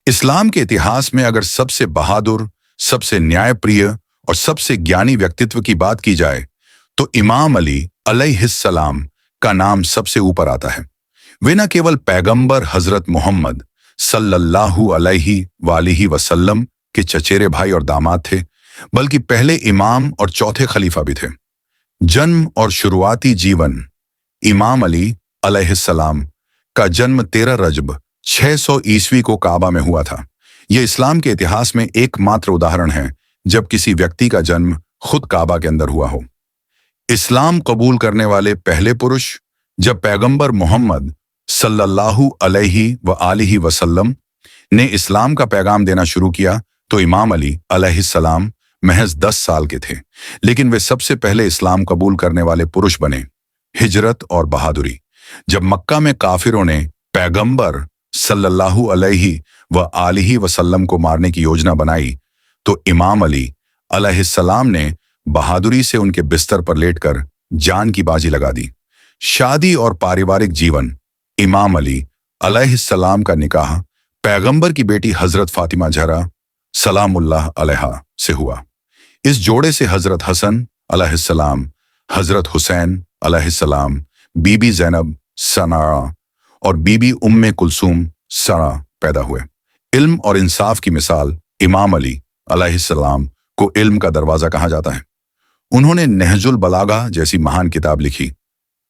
इस्लाम के इतिहास में अगर सबसे बहादुर, सबसे न्यायप्रिय और सबसे ज्ञानी व्यक्तित्व की बात की जाए तो इमाम अली अलैहिस्सलाम का नाम सबसे ऊपर आता है। वे न केवल पैगंबर हजरत मोहम्मद सल्लल्लाहु अलैहि वसल्लम के चचेरे भाई और दामाद थे, बल्कि पहले इमाम और चौथे खलीफा भी थे। जन्म और शुरुआती जीवन। इमाम अली अलैहिस्सलाम का जन्म 13 रजब 600 ईस्वी को काबा में हुआ था। यह इस्लाम के इतिहास में एकमात्र उदाहरण है जब किसी व्यक्ति का जन्म खुद काबा के अंदर हुआ हो। इस्लाम कबूल करने वाले पहले पुरुष। जब पैगंबर मोहम्मद सल्लल्लाहु अलैहि वसल्लम ने इस्लाम का पैगाम देना शुरू किया तो इमाम अली अलैहिस्सलाम महज 10 साल के थे, लेकिन वे सबसे पहले इस्लाम कबूल करने वाले पुरुष बने। हिजरत और बहादुरी। जब मक्का में काफिरों ने पैगंबर सल्लल्लाहु अलैहि वसल्लम को मारने की योजना बनाई तो इमाम अली अलैहिस्सलाम ने बहादुरी से उनके बिस्तर पर लेटकर जान की बाजी लगा दी। शादी और पारिवारिक जीवन। इमाम अली अलैहिस्सलाम का निकाह पैगंबर की बेटी हजरत फातिमा ज़हरा सलामुल्लाह अलैहा से हुआ। इस जोड़े से हजरत हसन अलैहिस्सलाम, हजरत हुसैन अलैहिस्सलाम, बीबी ज़ैनब सनारा और बीबी उम्मे कुलसूम सना पैदा हुए। इल्म और इंसाफ की मिसाल। इमाम अली अलैहिस्सलाम को इल्म का दरवाजा कहा जाता है। उन्होंने नहजुल बलागा जैसी महान किताब लिखी।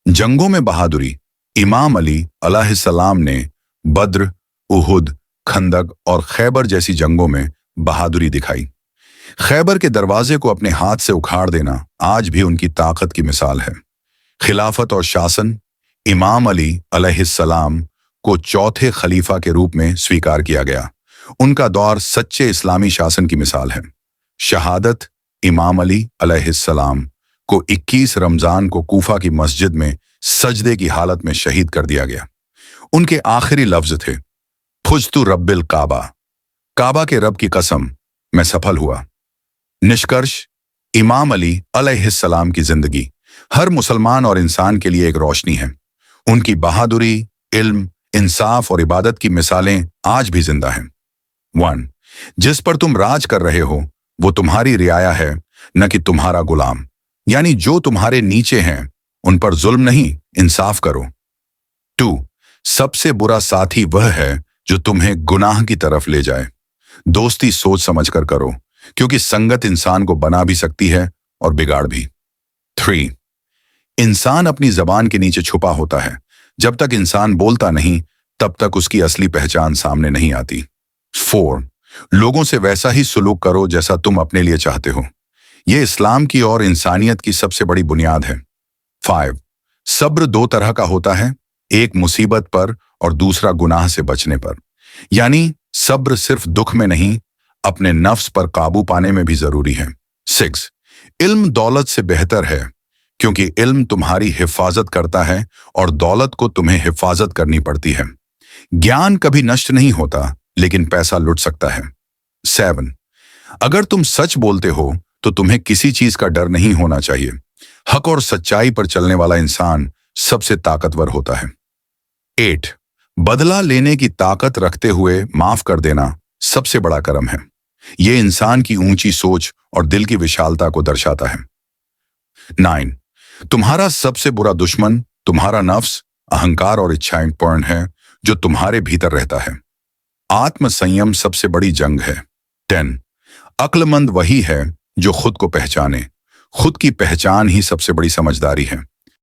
जंगों में बहादुरी। इमाम अली अलैहिस्सलाम ने बद्र, उहुद, खंदक और खैबर जैसी जंगों में बहादुरी दिखाई। खैबर के दरवाजे को अपने हाथ से उखाड़ देना आज भी उनकी ताकत की मिसाल है। खिलाफत और शासन। इमाम अली अलैहिस्सलाम को चौथे खलीफा के रूप में स्वीकार किया गया। उनका दौर सच्चे इस्लामी शासन की मिसाल है। शहादत। इमाम अली अलैहिस्सलाम को 21 रमजान को कूफा की मस्जिद में सजदे की हालत में शहीद कर दिया गया। उनके आखिरी लफ्ज थे, फुजतु रब्बिल काबा, काबा के रब की कसम, मैं सफल हुआ। निष्कर्ष। इमाम अली अलैहिस्सलाम की जिंदगी हर मुसलमान और इंसान के लिए एक रोशनी है। उनकी बहादुरी, इल्म, इंसाफ और इबादत की मिसालें आज भी जिंदा हैं। 1. जिस पर तुम राज कर रहे हो वो तुम्हारी रियाया है, न कि तुम्हारा गुलाम। यानी जो तुम्हारे नीचे हैं उन पर जुल्म नहीं, इंसाफ करो। 2. सबसे बुरा साथी वह है जो तुम्हें गुनाह की तरफ ले जाए। दोस्ती सोच समझकर करो, क्योंकि संगत इंसान को बना भी सकती है और बिगाड़ भी। 3. इंसान अपनी जबान के नीचे छुपा होता है। जब तक इंसान बोलता नहीं तब तक उसकी असली पहचान सामने नहीं आती। 4. लोगों से वैसा ही सुलूक करो जैसा तुम अपने लिए चाहते हो। यह इस्लाम की और इंसानियत की सबसे बड़ी बुनियाद है। 5. सब्र 2 तरह का होता है, एक मुसीबत पर और दूसरा गुनाह से बचने पर। यानी सब्र सिर्फ दुख में नहीं, अपने नफ्स पर काबू पाने में भी जरूरी है। 6. इल्म दौलत से बेहतर है, क्योंकि इल्म तुम्हारी हिफाजत करता है और दौलत को तुम्हें हिफाजत करनी पड़ती है। ज्ञान कभी नष्ट नहीं होता, लेकिन पैसा लुट सकता है। 7. अगर तुम सच बोलते हो तो तुम्हें किसी चीज का डर नहीं होना चाहिए। हक और सच्चाई पर चलने वाला इंसान सबसे ताकतवर होता है। 8. बदला लेने की ताकत रखते हुए माफ कर देना सबसे बड़ा कर्म है। यह इंसान की ऊंची सोच और दिल की विशालता को दर्शाता है। 9. तुम्हारा सबसे बुरा दुश्मन तुम्हारा नफ्स, अहंकार और इच्छाएं पूर्ण है जो तुम्हारे भीतर रहता है। आत्म संयम सबसे बड़ी जंग है। 10. अक्लमंद वही है जो खुद को पहचाने। खुद की पहचान ही सबसे बड़ी समझदारी है।